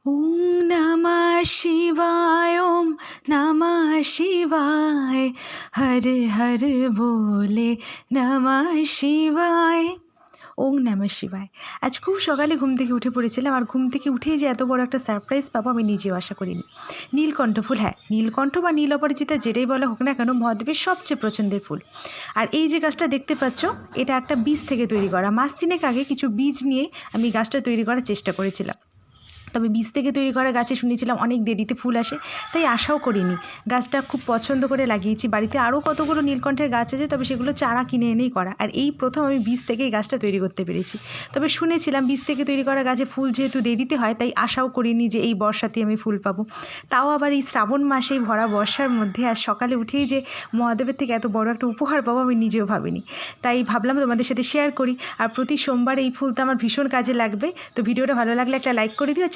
ओम नमः शिवाय, ओम नमः शिवाय, हर हर बोले नमः शिवाय। ওং নমঃ শিবায়। আজ খুব সকালে ঘুম থেকে উঠে পড়েছিলাম, আর ঘুম থেকে উঠেই যে এত বড় একটা সারপ্রাইজ পাবো আমি নিজেও আশা করিনি। নীলকণ্ঠ ফুল, হ্যাঁ নীলকণ্ঠ বা নীল অপরাজিতা যেটাই বলা হোক না কেন, মহাদেবের সবচেয়ে পছন্দের ফুল। আর এই যে গাছটা দেখতে পাচ্ছ, এটা একটা বীজ থেকে তৈরি করা। মাস তিনেক আগে কিছু বীজ নিয়ে আমি গাছটা তৈরি করার চেষ্টা করেছিলাম। তবে বীজ থেকে তৈরি করা গাছে শুনেছিলাম অনেক দেরিতে ফুল আসে, তাই আশাও করিনি। গাছটা খুব পছন্দ করে লাগিয়েছি। বাড়িতে আরও কতগুলো নীলকণ্ঠের গাছ আছে, তবে সেগুলো চারা কিনে এনেই করা। আর এই প্রথম আমি বীজ থেকে এই গাছটা তৈরি করতে পেরেছি। তবে শুনেছিলাম বীজ থেকে তৈরি করা গাছে ফুল যেহেতু দেরিতে হয়, তাই আশাও করিনি যে এই বর্ষাতেই আমি ফুল পাবো। তাও আবার এই শ্রাবণ মাসেই ভরা বর্ষার মধ্যে আর সকালে উঠেই যে মহাদেবের থেকে এত বড় একটা উপহার পাবো আমি নিজেও ভাবিনি। তাই ভাবলাম তোমাদের সাথে শেয়ার করি। আর প্রতি সোমবার এই ফুল তো আমার ভীষণ কাজে লাগবে। তো ভিডিওটা ভালো লাগলে একটা লাইক করে দিও।